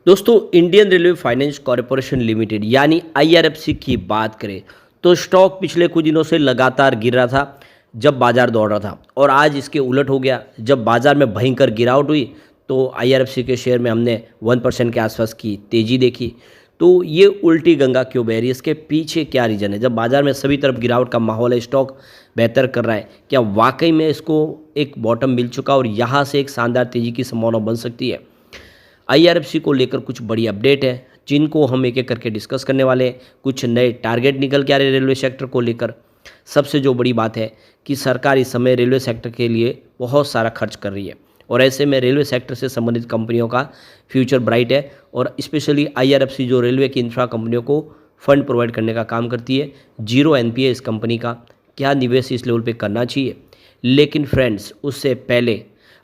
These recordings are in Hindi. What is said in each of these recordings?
दोस्तों, Indian railway finance corporation limited यानी आईआरएफसी की बात करें तो स्टॉक पिछले कुछ दिनों से लगातार गिर रहा था जब बाजार दौड़ रहा था, और आज इसके उलट हो गया। जब बाजार में भयंकर गिरावट हुई तो आईआरएफसी के शेयर में हमने 1% के आसपास की तेजी देखी। तो ये उल्टी गंगा क्यों बह रही है, इसके पीछे क्या रीज़न है? जब बाजार में सभी तरफ गिरावट का माहौल है, स्टॉक बेहतर कर रहा है, क्या वाकई में इसको एक बॉटम मिल चुका और यहाँ से एक शानदार तेजी की संभावना बन सकती है? आईआरएफसी को लेकर कुछ बड़ी अपडेट है जिनको हम एक एक करके डिस्कस करने वाले हैं। कुछ नए टारगेट निकल के आ रहे रेलवे सेक्टर को लेकर। सबसे जो बड़ी बात है कि सरकार इस समय रेलवे सेक्टर के लिए बहुत सारा खर्च कर रही है, और ऐसे में रेलवे सेक्टर से संबंधित कंपनियों का फ्यूचर ब्राइट है। और स्पेशली आईआरएफसी जो रेलवे की इंफ्रा कंपनियों को फंड प्रोवाइड करने का काम करती है, जीरो एनपीए इस कंपनी का। क्या निवेश इस लेवल पे करना चाहिए? लेकिन फ्रेंड्स, उससे पहले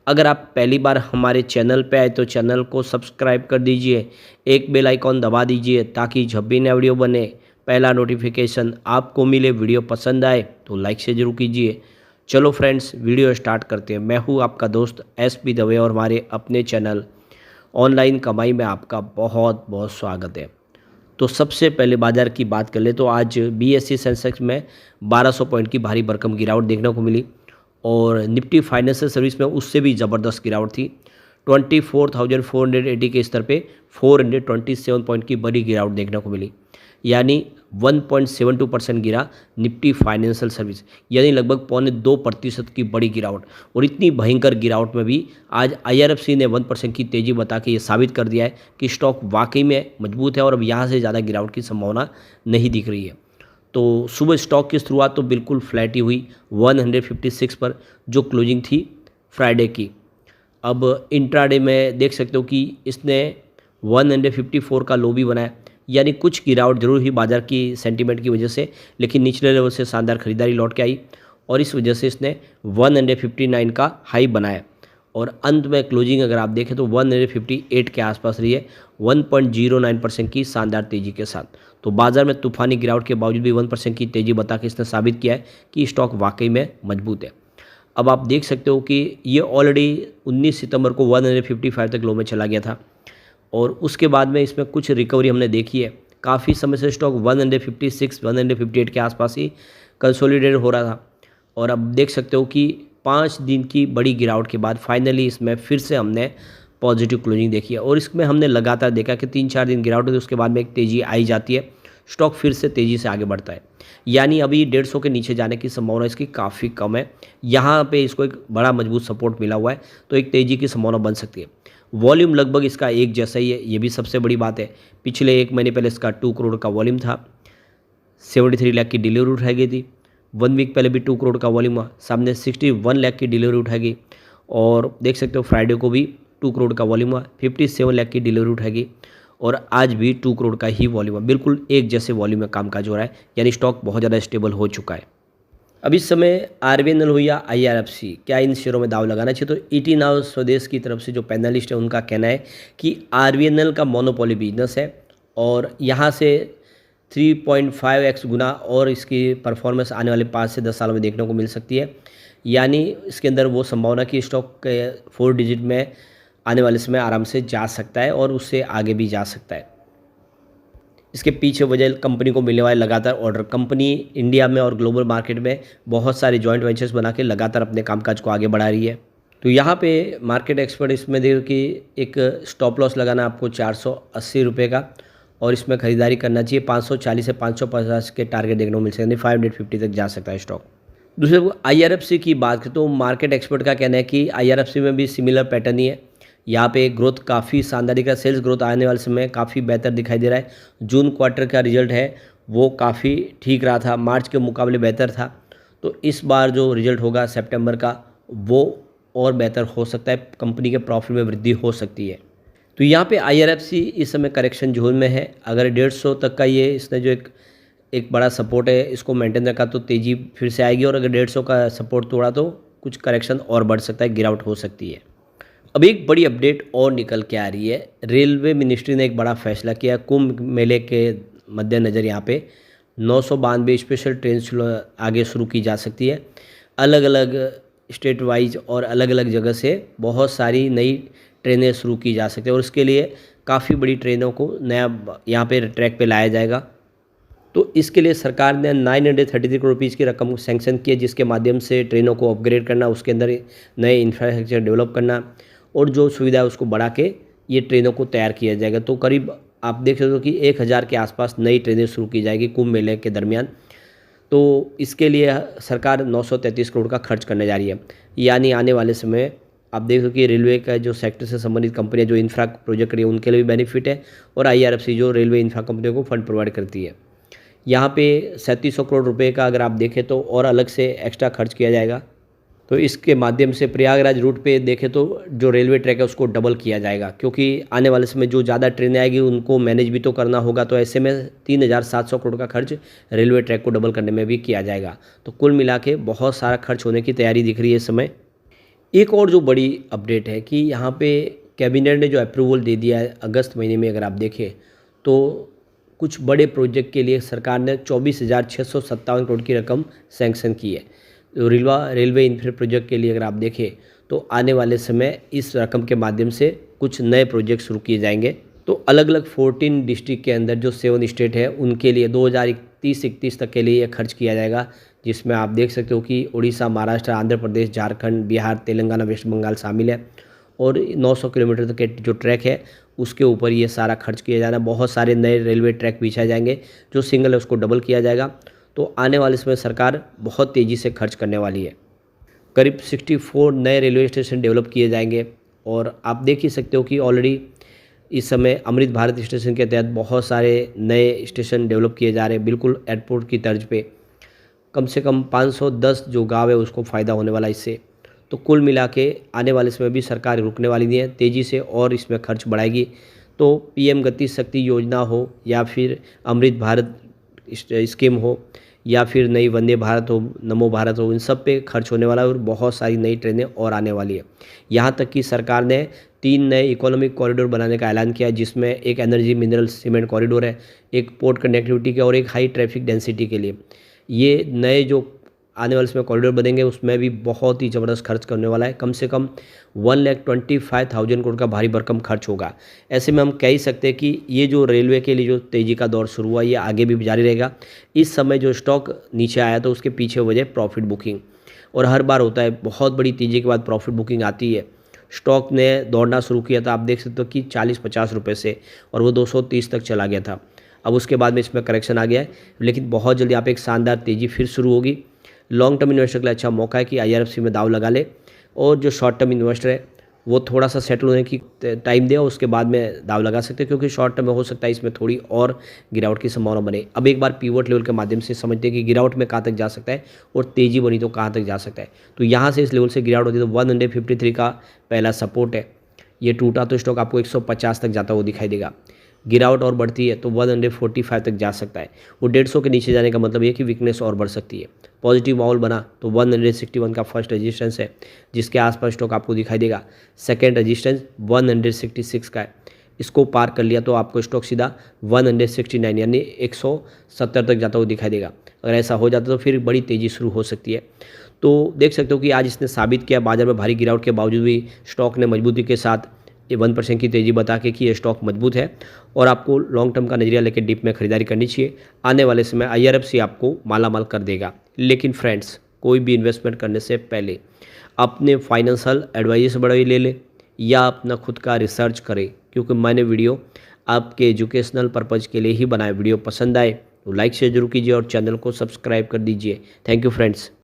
अगर आप पहली बार हमारे चैनल पे आए तो चैनल को सब्सक्राइब कर दीजिए, एक बेल आइकॉन दबा दीजिए ताकि जब भी नया वीडियो बने पहला नोटिफिकेशन आपको मिले। वीडियो पसंद आए तो लाइक से जरूर कीजिए। चलो फ्रेंड्स, वीडियो स्टार्ट करते हैं। मैं हूँ आपका दोस्त एसपी दवे और हमारे अपने चैनल ऑनलाइन कमाई में आपका बहुत बहुत स्वागत है। तो सबसे पहले बाजार की बात कर ले तो आज बीएसई सेंसेक्स में 1200 पॉइंट की भारी भरकम गिरावट देखने को मिली, और निफ्टी फाइनेंशियल सर्विस में उससे भी ज़बरदस्त गिरावट थी। 24,480 के स्तर पे 427 पॉइंट की बड़ी गिरावट देखने को मिली, यानी 1.72% गिरा निफ्टी फाइनेंशियल सर्विस, यानी लगभग 0.25% की बड़ी गिरावट। और इतनी भयंकर गिरावट में भी आज आईआरएफसी ने 1% की तेज़ी बता के ये साबित कर दिया है कि स्टॉक वाकई में मजबूत है और अब यहाँ से ज़्यादा गिरावट की संभावना नहीं दिख रही है। तो सुबह स्टॉक की शुरुआत तो बिल्कुल फ्लैट ही हुई 156 पर, जो क्लोजिंग थी फ्राइडे की। अब इंट्राडे में देख सकते हो कि इसने 154 का लो भी बनाया, यानी कुछ गिरावट जरूर हुई बाजार की सेंटीमेंट की वजह से, लेकिन निचले लेवल से शानदार खरीदारी लौट के आई और इस वजह से इसने 159 का हाई बनाया। और अंत में क्लोजिंग अगर आप देखें तो 158 के आसपास रही है, 1.09% की शानदार तेज़ी के साथ। तो बाजार में तूफानी गिरावट के बावजूद भी 1% की तेज़ी बता के इसने साबित किया है कि स्टॉक वाकई में मजबूत है। अब आप देख सकते हो कि ये ऑलरेडी 19 सितंबर को 155 तक लो में चला गया था, और उसके बाद में इसमें कुछ रिकवरी हमने देखी है। काफ़ी समय से स्टॉक 156 158 के आसपास ही कंसोलिडेट हो रहा था, और अब देख सकते हो कि 5 दिन की बड़ी गिरावट के बाद फाइनली इसमें फिर से हमने पॉजिटिव क्लोजिंग देखी है। और इसमें हमने लगातार देखा कि 3-4 दिन गिरावट होती है, उसके बाद में एक तेज़ी आई जाती है, स्टॉक फिर से तेज़ी से आगे बढ़ता है। यानी अभी 150 के नीचे जाने की संभावना इसकी काफ़ी कम है। यहाँ पे इसको एक बड़ा मजबूत सपोर्ट मिला हुआ है, तो एक तेज़ी की संभावना बन सकती है। वॉल्यूम लगभग इसका एक जैसा ही है, ये भी सबसे बड़ी बात है। पिछले 1 महीने पहले इसका 2 करोड़ का वॉल्यूम था, 73 लाख की डिलीवरी उठाई गई थी। 1 वीक पहले भी 2 करोड़ का वॉल्यूम हुआ, सामने 61 लाख की डिलीवरी उठाई गई। और देख सकते हो फ्राइडे को भी 2 करोड़ का वॉल्यूम हुआ, 57 लाख की डिलीवरी उठाई गई, और आज भी 2 करोड़ का ही वॉल्यूम है। बिल्कुल एक जैसे वॉल्यूम में कामकाज हो रहा है, यानी स्टॉक बहुत ज़्यादा स्टेबल हो चुका है। अब इस समय आरबीएनएल हो या आईआरएफसी, क्या इन शेयरों में दाव लगाना चाहिए? तो ईटी नाउ स्वदेश की तरफ से जो पैनलिस्ट है उनका कहना है कि आरबीएनएल का मोनोपोली बिजनेस है, और यहाँ से 3.5x गुना और इसकी परफॉर्मेंस आने वाले 5 से 10 सालों में देखने को मिल सकती है। यानी इसके अंदर वो संभावना कि स्टॉक के 4 डिजिट में आने वाले समय आराम से जा सकता है और उससे आगे भी जा सकता है। इसके पीछे वजह कंपनी को मिलने वाले लगातार ऑर्डर। कंपनी इंडिया में और ग्लोबल मार्केट में बहुत सारे जॉइंट वेंचर्स बना के लगातार अपने कामकाज को आगे बढ़ा रही है। तो यहाँ पे मार्केट एक्सपर्ट इसमें देखो कि एक स्टॉप लॉस लगाना आपको 480 रुपये का, और इसमें खरीदारी करना चाहिए 540 से 550 के टारगेट देखने को मिल सकते हैं, 550 तक जा सकता है स्टॉक। दूसरे को आईआरएफसी की बात करें तो मार्केट एक्सपर्ट का कहना है कि आईआरएफसी में भी सिमिलर पैटर्न ही है। यहाँ पे ग्रोथ काफ़ी शानदार दिख रहा है, सेल्स ग्रोथ आने वाले समय काफ़ी बेहतर दिखाई दे रहा है। जून क्वार्टर का रिजल्ट है वो काफ़ी ठीक रहा था, मार्च के मुकाबले बेहतर था। तो इस बार जो रिजल्ट होगा सितंबर का वो और बेहतर हो सकता है, कंपनी के प्रॉफिट में वृद्धि हो सकती है। तो यहाँ पे आईआरएफसी इस समय करेक्शन जोन में है। अगर 150 तक का ये इसने जो एक बड़ा सपोर्ट है इसको मेंटेन रखा तो तेज़ी फिर से आएगी, और अगर 150 का सपोर्ट तोड़ा तो कुछ करेक्शन और बढ़ सकता है, गिरावट हो सकती है। अब एक बड़ी अपडेट और निकल के आ रही है। रेलवे मिनिस्ट्री ने एक बड़ा फैसला किया, कुंभ मेले के मद्देनज़र यहाँ पे 992 स्पेशल ट्रेन आगे शुरू की जा सकती है। अलग अलग स्टेट वाइज और अलग अलग जगह से बहुत सारी नई ट्रेनें शुरू की जा सकती है और उसके लिए काफ़ी बड़ी ट्रेनों को नया यहाँ पे ट्रैक पे लाया जाएगा। तो इसके लिए सरकार ने 933 करोड़ रुपीज़ की रकम सैंक्शन की है, जिसके माध्यम से ट्रेनों को अपग्रेड करना, उसके अंदर नए इंफ्रास्ट्रक्चर डेवलप करना और जो सुविधा है उसको बढ़ा के ये ट्रेनों को तैयार किया जाएगा। तो करीब आप देख सकते हो कि 1000 के आसपास नई ट्रेनें शुरू की जाएगी कुंभ मेले के दरमियान। तो इसके लिए सरकार 933 करोड़ का खर्च करने जा रही है। यानी आने वाले समय आप देख सकते हो कि रेलवे का जो सेक्टर से संबंधित कंपनियां जो इंफ्रा प्रोजेक्ट कर रही है उनके लिए भी बेनिफिट है और IRFC जो रेलवे इंफ्रा कंपनियों को फंड प्रोवाइड करती है। यहाँ पे 3700 करोड़ रुपए का अगर आप देखें तो और अलग से एक्स्ट्रा खर्च किया जाएगा। तो इसके माध्यम से प्रयागराज रूट पे देखें तो जो रेलवे ट्रैक है उसको डबल किया जाएगा, क्योंकि आने वाले समय जो ज़्यादा ट्रेनें आएगी उनको मैनेज भी तो करना होगा। तो ऐसे में 3700 करोड़ का खर्च रेलवे ट्रैक को डबल करने में भी किया जाएगा। तो कुल मिला के बहुत सारा खर्च होने की तैयारी दिख रही है इस समय। एक और जो बड़ी अपडेट है कि यहाँ पे कैबिनेट ने जो अप्रूवल दे दिया है अगस्त महीने में, अगर आप देखें तो कुछ बड़े प्रोजेक्ट के लिए सरकार ने 24,657 करोड़ की रकम सैंक्शन की है। तो रेलवे इंफ्रा प्रोजेक्ट के लिए अगर आप देखें तो आने वाले समय इस रकम के माध्यम से कुछ नए प्रोजेक्ट शुरू किए जाएंगे। तो अलग अलग 14 डिस्ट्रिक्ट के अंदर जो 7 स्टेट है उनके लिए 2031 तक के लिए ये खर्च किया जाएगा, जिसमें आप देख सकते हो कि उड़ीसा, महाराष्ट्र, आंध्र प्रदेश, झारखंड, बिहार, तेलंगाना, वेस्ट बंगाल शामिल है। और 900 किलोमीटर तक के जो ट्रैक है उसके ऊपर ये सारा खर्च किया जाना। बहुत सारे नए रेलवे ट्रैक बिछाए जाएंगे, जो सिंगल है उसको डबल किया जाएगा। तो आने वाले समय सरकार बहुत तेज़ी से खर्च करने वाली है। करीब 64 नए रेलवे स्टेशन डेवलप किए जाएंगे और आप देख ही सकते हो कि ऑलरेडी इस समय अमृत भारत स्टेशन के तहत बहुत सारे नए स्टेशन डेवलप किए जा रहे हैं, बिल्कुल एयरपोर्ट की तर्ज पे। कम से कम 510 जो गाँव है उसको फ़ायदा होने वाला इससे। तो कुल मिला के आने वाले समय भी सरकार रुकने वाली नहीं है, तेज़ी से और इसमें खर्च बढ़ाएगी। तो PM गति शक्ति योजना हो या फिर अमृत भारत स्कीम हो या फिर नई वंदे भारत हो, नमो भारत हो, इन सब पे खर्च होने वाला है और बहुत सारी नई ट्रेनें और आने वाली है। यहाँ तक कि सरकार ने 3 नए इकोनॉमिक कॉरिडोर बनाने का ऐलान किया, जिसमें एक एनर्जी मिनरल सीमेंट कॉरिडोर है, एक पोर्ट कनेक्टिविटी के और एक हाई ट्रैफिक डेंसिटी के लिए। ये नए जो आने वाले समय कॉरिडोर बनेंगे उसमें भी बहुत ही ज़बरदस्त खर्च करने वाला है। कम से कम 1,25,000 करोड़ का भारी भरकम खर्च होगा। ऐसे में हम कह ही सकते हैं कि ये जो रेलवे के लिए जो तेज़ी का दौर शुरू हुआ ये आगे भी जारी रहेगा। इस समय जो स्टॉक नीचे आया तो उसके पीछे वजह प्रॉफिट बुकिंग, और हर बार होता है बहुत बड़ी तेज़ी के बाद प्रॉफिट बुकिंग आती है। स्टॉक ने दौड़ना शुरू किया था, आप देख सकते हो कि 40-50 रुपये से, और वो 230 तक चला गया था। अब उसके बाद में इसमें करेक्शन आ गया है, लेकिन बहुत जल्दी यहाँ पे एक शानदार तेज़ी फिर शुरू होगी। लॉन्ग टर्म इन्वेस्टर के लिए अच्छा मौका है कि IRFC में दाव लगा ले, और जो शॉर्ट टर्म इन्वेस्टर है वो थोड़ा सा सेटल होने की टाइम दे और उसके बाद में दाव लगा सकते हैं, क्योंकि शॉर्ट टर्म में हो सकता है इसमें थोड़ी और गिरावट की संभावना बने। अब एक बार पीवट लेवल के माध्यम से समझते हैं कि गिरावट में कहाँ तक जा सकता है और तेज़ी बनी तो कहाँ तक जा सकता है। तो यहाँ से इस लेवल से गिरावट होती है तो 153 का पहला सपोर्ट है, ये टूटा तो स्टॉक आपको 150 तक जाता हुआ दिखाई देगा। गिरावट और बढ़ती है तो 145 तक जा सकता है। वो 150 के नीचे जाने का मतलब ये कि वीकनेस और बढ़ सकती है। पॉजिटिव माहौल बना तो 161 का फर्स्ट रेजिस्टेंस है, जिसके आसपास स्टॉक आपको दिखाई देगा। सेकंड रेजिस्टेंस 166 का है, इसको पार कर लिया तो आपको स्टॉक सीधा 169 यानी 170 तक जाता हुआ दिखाई देगा। अगर ऐसा हो जाता तो फिर बड़ी तेज़ी शुरू हो सकती है। तो देख सकते हो कि आज इसने साबित किया बाजार में भारी गिरावट के बावजूद भी स्टॉक ने मजबूती के साथ 1% की तेज़ी बता के कि ये स्टॉक मजबूत है और आपको लॉन्ग टर्म का नजरिया लेकर डिप में खरीदारी करनी चाहिए। आने वाले समय IRFC आपको मालामाल कर देगा। लेकिन फ्रेंड्स, कोई भी इन्वेस्टमेंट करने से पहले अपने फाइनेंशियल एडवाइजर से बड़ा ले ले या अपना खुद का रिसर्च करें, क्योंकि मैंने वीडियो आपके एजुकेशनल पर्पज़ के लिए ही बनाया। वीडियो पसंद आए तो लाइक शेयर जरूर कीजिए और चैनल को सब्सक्राइब कर दीजिए। Thank you friends.